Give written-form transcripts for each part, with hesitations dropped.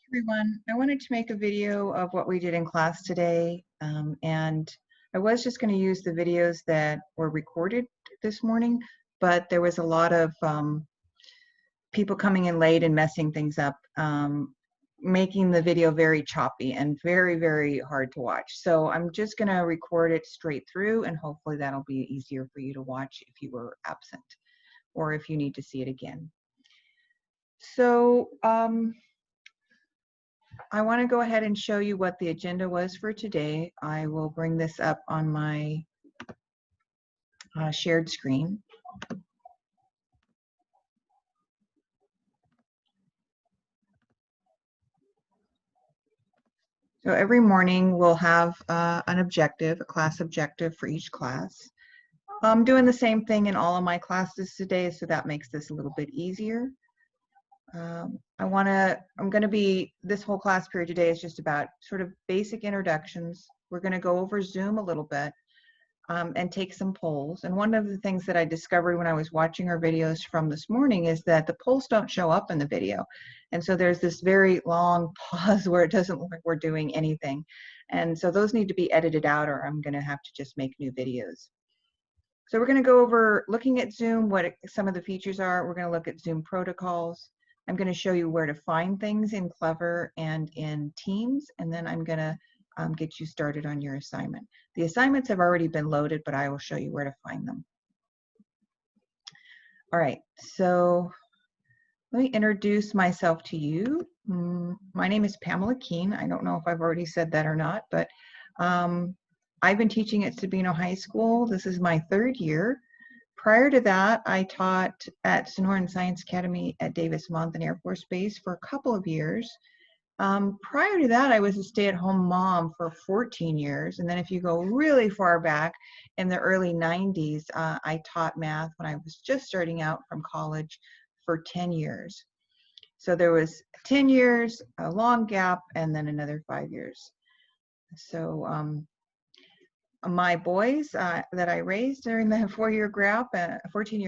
Everyone. I wanted to make a video of what we did in class today, and I was just going to use the videos that were recorded this morning, but there was a lot of people coming in late and messing things up, making the video very choppy and very, very hard to watch. So I'm just going to record it straight through, and hopefully that'll be easier for you to watch if you were absent or if you need to see it again. So I want to go ahead and show you what the agenda was for today. I will bring this up on my shared screen. So every morning we'll have an objective, a class objective for each class. I'm doing the same thing in all of my classes today, so that makes this a little bit easier. This whole class period today is just about sort of basic introductions. We're going to go over Zoom a little bit and take some polls. And one of the things that I discovered when I was watching our videos from this morning is that the polls don't show up in the video. And so there's this very long pause where it doesn't look like we're doing anything. And so those need to be edited out, or I'm going to have to just make new videos. So we're going to go over looking at Zoom, what some of the features are. We're going to look at Zoom protocols. I'm going to show you where to find things in Clever and in Teams, and then I'm going to get you started on your assignment. The assignments have already been loaded, but I will show you where to find them. All right, so let me introduce myself to you. My name is Pamela Keene. I don't know if I've already said that or not, but I've been teaching at Sabino High School. This is my third year. Prior to that, I taught at Sonoran Science Academy at Davis-Monthan Air Force Base for a couple of years. Prior to that, I was a stay-at-home mom for 14 years. And then if you go really far back in the early 90s, I taught math when I was just starting out from college for 10 years. So there was 10 years, a long gap, and then another 5 years. So my boys that I raised during the 14-year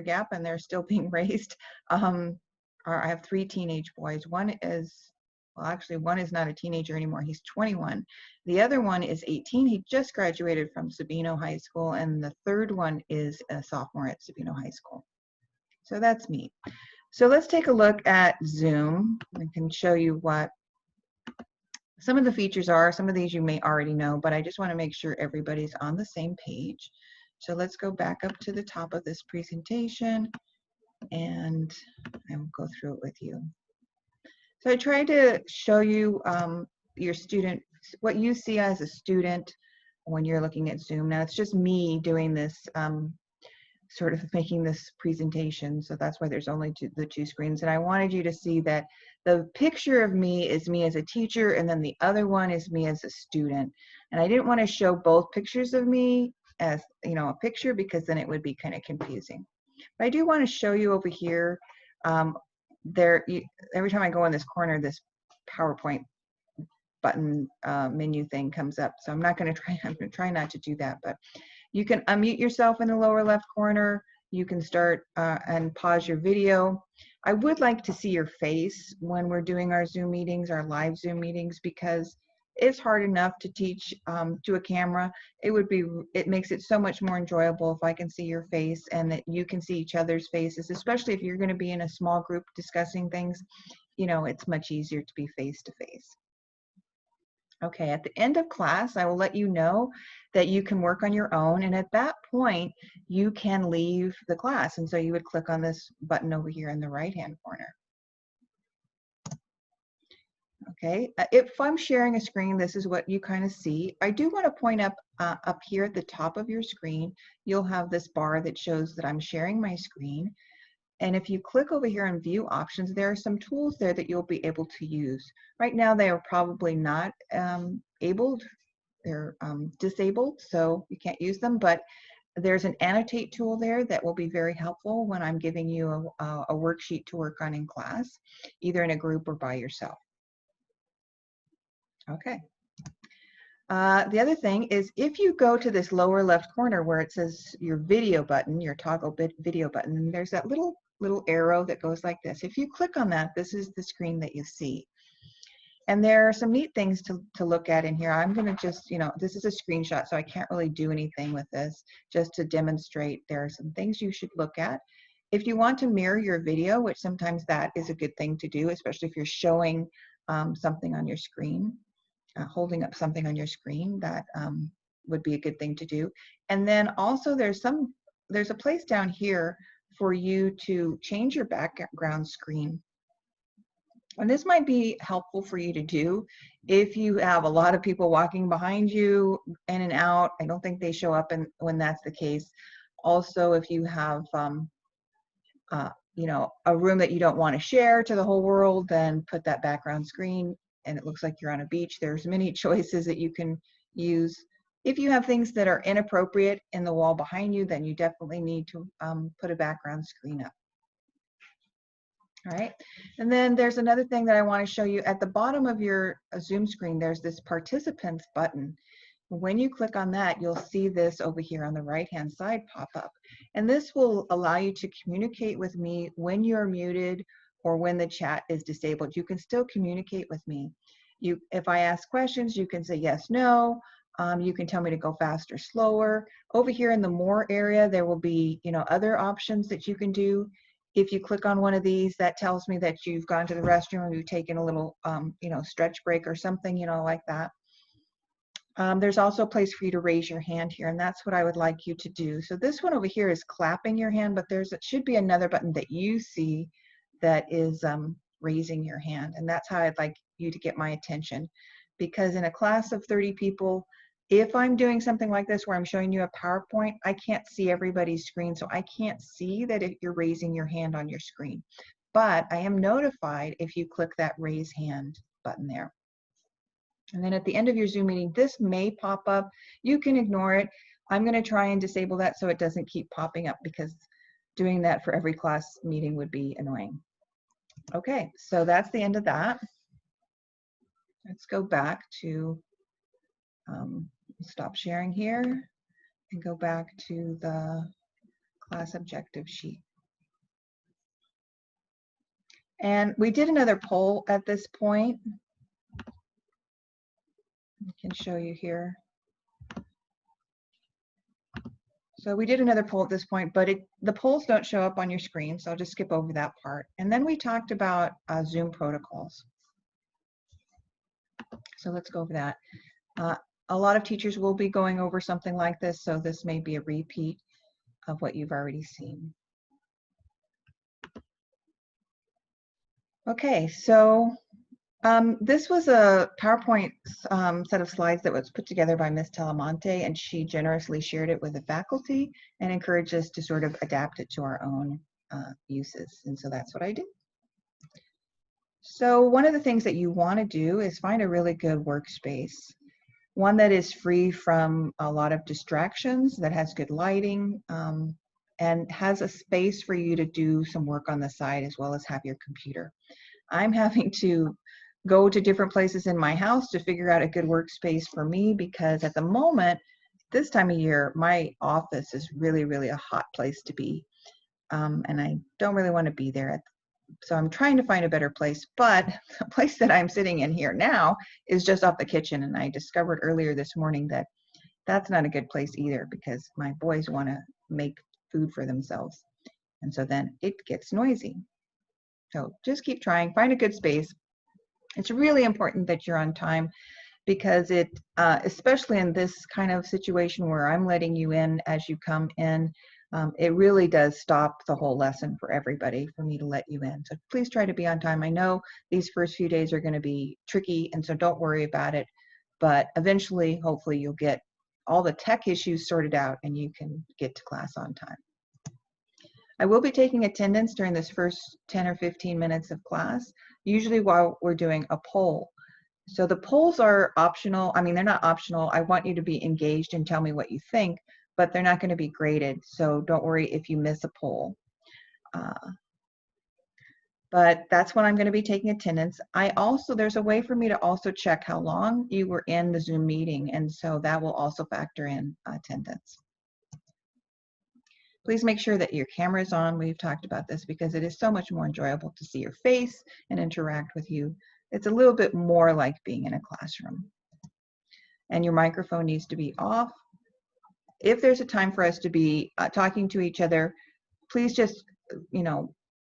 gap, and they're still being raised, I have 3 teenage boys. One is not a teenager anymore. He's 21. The other one is 18. He just graduated from Sabino High School, and the third one is a sophomore at Sabino High School. So that's me. So let's take a look at Zoom. I can show you what some of the features are. Some of these you may already know, but I just want to make sure everybody's on the same page. So let's go back up to the top of this presentation, and I will go through it with you. So I tried to show you your student, what you see as a student when you're looking at Zoom. Now it's just me doing this, sort of making this presentation, so that's why there's only the 2 screens. And I wanted you to see that the picture of me is me as a teacher, and then the other one is me as a student. And I didn't want to show both pictures of me as, you know, a picture, because then it would be kind of confusing. But I do want to show you over here. Every time I go in this corner, this PowerPoint button menu thing comes up. So I'm going to try not to do that, but you can unmute yourself in the lower left corner. You can start and pause your video. I would like to see your face when we're doing our Zoom meetings, our live Zoom meetings, because it's hard enough to teach to a camera. It makes it so much more enjoyable if I can see your face and that you can see each other's faces, especially if you're going to be in a small group discussing things. You know, it's much easier to be face to face. Okay, at the end of class, I will let you know that you can work on your own, and at that point, you can leave the class. And so you would click on this button over here in the right-hand corner. Okay, if I'm sharing a screen, this is what you kind of see. I do want to point up here at the top of your screen, you'll have this bar that shows that I'm sharing my screen. And if you click over here on View Options, there are some tools there that you'll be able to use. Right now, they are probably not they're disabled, so you can't use them, but there's an Annotate tool there that will be very helpful when I'm giving you a worksheet to work on in class, either in a group or by yourself. Okay. The other thing is, if you go to this lower left corner where it says your video button, your toggle video button, and there's that little arrow that goes like this. If you click on that, this is the screen that you see. And there are some neat things to look at in here. I'm going to just, this is a screenshot, so I can't really do anything with this, just to demonstrate there are some things you should look at. If you want to mirror your video, which sometimes that is a good thing to do, especially if you're showing something on your screen, holding up something on your screen, that would be a good thing to do. And then also there's a place down here for you to change your background screen. And this might be helpful for you to do if you have a lot of people walking behind you in and out. I don't think they show up when that's the case. Also, if you have a room that you don't want to share to the whole world, then put that background screen and it looks like you're on a beach. There's many choices that you can use. If you have things that are inappropriate in the wall behind you, then you definitely need to put a background screen up. All right, and then there's another thing that I want to show you. At the bottom of your Zoom screen, there's this participants button. When you click on that, you'll see this over here on the right-hand side pop up. And this will allow you to communicate with me when you're muted or when the chat is disabled. You can still communicate with me. If I ask questions, you can say yes, no. You can tell me to go faster, slower. Over here in the more area, there will be other options that you can do. If you click on one of these, that tells me that you've gone to the restroom or you've taken a little stretch break or something, like that. There's also a place for you to raise your hand here, and that's what I would like you to do. So this one over here is clapping your hand, but it should be another button that you see that is raising your hand, and that's how I'd like you to get my attention. Because in a class of 30 people, if I'm doing something like this where I'm showing you a PowerPoint, I can't see everybody's screen, so I can't see that if you're raising your hand on your screen. But I am notified if you click that raise hand button there. And then at the end of your Zoom meeting, this may pop up. You can ignore it. I'm going to try and disable that so it doesn't keep popping up, because doing that for every class meeting would be annoying. Okay, so that's the end of that. Let's go back to stop sharing here and go back to the class objective sheet. And we did another poll at this point. I can show you here. So we did another poll at this point, but the polls don't show up on your screen, so I'll just skip over that part. And then we talked about Zoom protocols. So let's go over that. A lot of teachers will be going over something like this, so this may be a repeat of what you've already seen. Okay, so this was a PowerPoint set of slides that was put together by Ms. Telemonte, and she generously shared it with the faculty and encouraged us to sort of adapt it to our own uses, and so that's what I did. So one of the things that you want to do is find a really good workspace, one that is free from a lot of distractions, that has good lighting, and has a space for you to do some work on the side as well as have your computer. I'm having to go to different places in my house to figure out a good workspace for me, because at the moment, this time of year, my office is really, really a hot place to be. And I don't really want to be there. So I'm trying to find a better place, but the place that I'm sitting in here now is just off the kitchen. And I discovered earlier this morning that that's not a good place either, because my boys want to make food for themselves. And so then it gets noisy. So just keep trying, find a good space. It's really important that you're on time, because it, especially in this kind of situation where I'm letting you in as you come in, it really does stop the whole lesson for everybody for me to let you in. So please try to be on time. I know these first few days are going to be tricky, and so don't worry about it. But eventually, hopefully, you'll get all the tech issues sorted out and you can get to class on time. I will be taking attendance during this first 10 or 15 minutes of class, usually while we're doing a poll. So the polls are optional. I mean, they're not optional. I want you to be engaged and tell me what you think, but they're not going to be graded. So don't worry if you miss a poll. But that's when I'm going to be taking attendance. There's a way for me to also check how long you were in the Zoom meeting, and so that will also factor in attendance. Please make sure that your camera is on. We've talked about this because it is so much more enjoyable to see your face and interact with you It's a little bit more like being in a classroom. And your microphone needs to be off. If there's a time for us to be talking to each other, please just,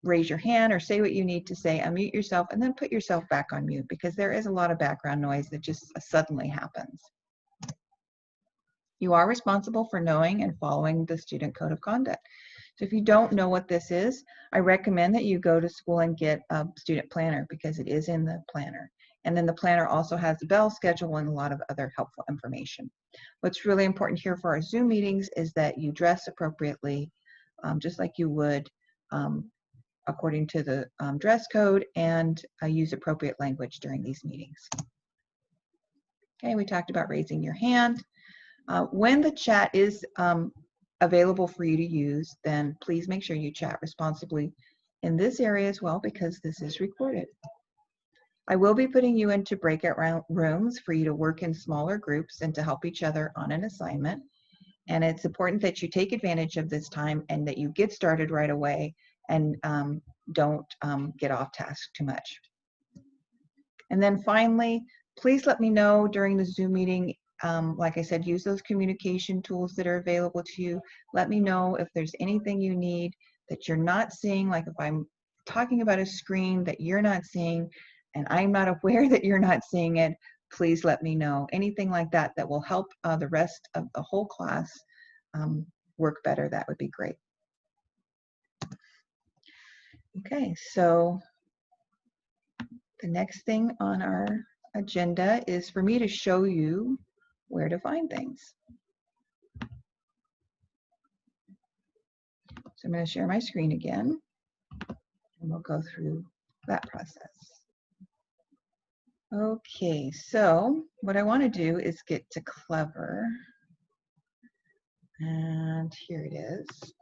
raise your hand or say what you need to say, unmute yourself, and then put yourself back on mute, because there is a lot of background noise that just suddenly happens. You are responsible for knowing and following the student code of conduct. So if you don't know what this is, I recommend that you go to school and get a student planner, because it is in the planner. And then the planner also has the bell schedule and a lot of other helpful information. What's really important here for our Zoom meetings is that you dress appropriately, just like you would according to the dress code, and use appropriate language during these meetings. Okay, we talked about raising your hand. When the chat is available for you to use, then please make sure you chat responsibly in this area as well, because this is recorded. I will be putting you into breakout rooms for you to work in smaller groups and to help each other on an assignment. And it's important that you take advantage of this time and that you get started right away and don't get off task too much. And then finally, please let me know during the Zoom meeting. Like I said, use those communication tools that are available to you. Let me know if there's anything you need that you're not seeing, like if I'm talking about a screen that you're not seeing and I'm not aware that you're not seeing it, please let me know. Anything like that that will help the rest of the whole class work better, that would be great. Okay, so the next thing on our agenda is for me to show you where to find things. So I'm going to share my screen again, and we'll go through that process. Okay, so what I want to do is get to Clever, and here it is.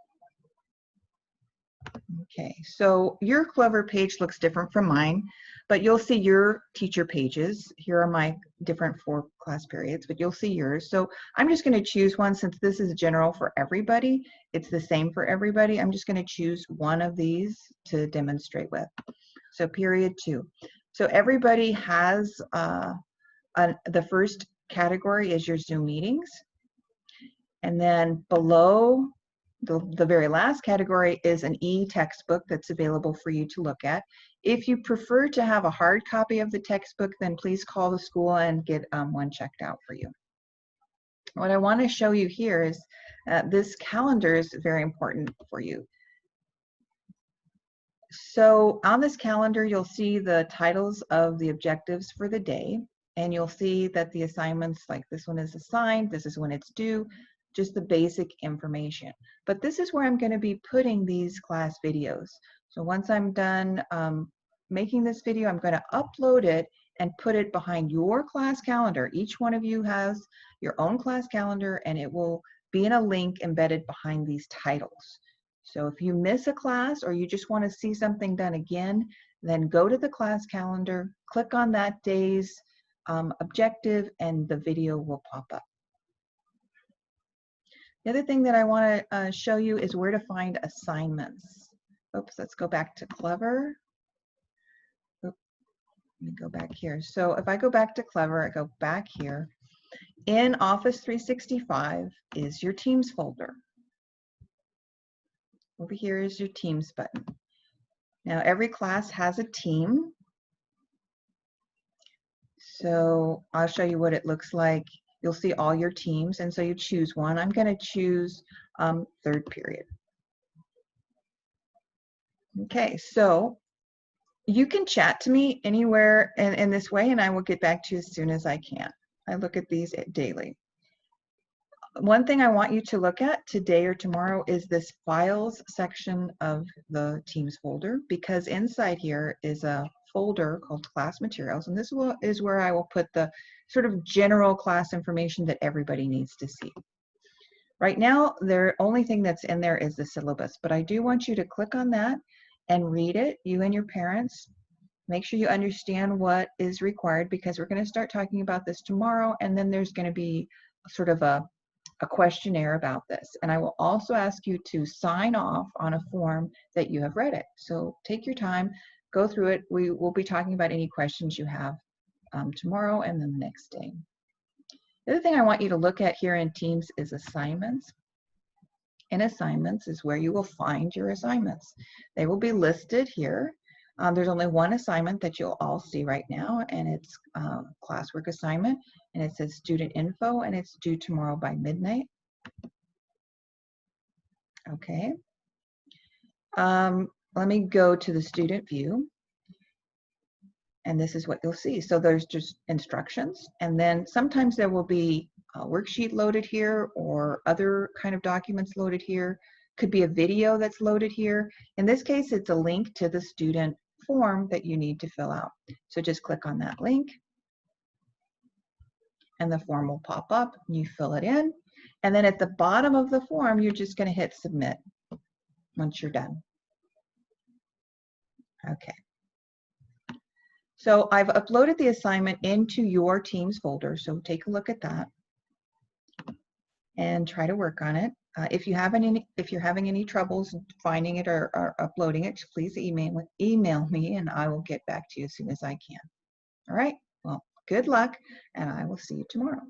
Okay, so your Clever page looks different from mine, but you'll see your teacher pages. Here are my different 4 class periods, but you'll see yours. So I'm just going to choose one, since this is general for everybody. It's the same for everybody. I'm just going to choose one of these to demonstrate with. So period 2. So everybody has the first category is your Zoom meetings, and then below the very last category is an e-textbook that's available for you to look at. If you prefer to have a hard copy of the textbook, then please call the school and get one checked out for you. What I want to show you here is this calendar is very important for you. So on this calendar, you'll see the titles of the objectives for the day, and you'll see that the assignments, like this one is assigned, this is when it's due, just the basic information. But this is where I'm going to be putting these class videos. So once I'm done making this video, I'm going to upload it and put it behind your class calendar. Each one of you has your own class calendar, and it will be in a link embedded behind these titles. So if you miss a class or you just want to see something done again, then go to the class calendar, click on that day's objective, and the video will pop up. The other thing that I want to show you is where to find assignments. Oops, let's go back to Clever. Oops, let me go back here. So if I go back to Clever, I go back here. In Office 365 is your Teams folder. Over here is your Teams button. Now every class has a team. So I'll show you what it looks like. You'll see all your teams, and so you choose one. I'm going to choose 3rd period. Okay, so you can chat to me anywhere in this way, and I will get back to you as soon as I can. I look at these daily. One thing I want you to look at today or tomorrow is this files section of the Teams folder, because inside here is a folder called class materials, and this is where I will put the sort of general class information that everybody needs to see. Right now, the only thing that's in there is the syllabus, but I do want you to click on that and read it, you and your parents. Make sure you understand what is required, because we're going to start talking about this tomorrow, and then there's going to be sort of a questionnaire about this. And I will also ask you to sign off on a form that you have read it. So take your time, go through it. We will be talking about any questions you have tomorrow and then the next day. The other thing I want you to look at here in Teams is assignments. In assignments is where you will find your assignments. They will be listed here. There's only one assignment that you'll all see right now, and it's classwork assignment, and it says student info, and it's due tomorrow by midnight. Okay. Let me go to the student view, and this is what you'll see. So there's just instructions, and then sometimes there will be a worksheet loaded here or other kind of documents loaded here. Could be a video that's loaded here. In this case, it's a link to the student form that you need to fill out. So just click on that link, and the form will pop up, and you fill it in. And then at the bottom of the form, you're just going to hit submit once you're done. Okay. So I've uploaded the assignment into your Teams folder, so take a look at that and try to work on it. If you're having any troubles finding it or uploading it, please email me, and I will get back to you as soon as I can. All right. Well, good luck, and I will see you tomorrow.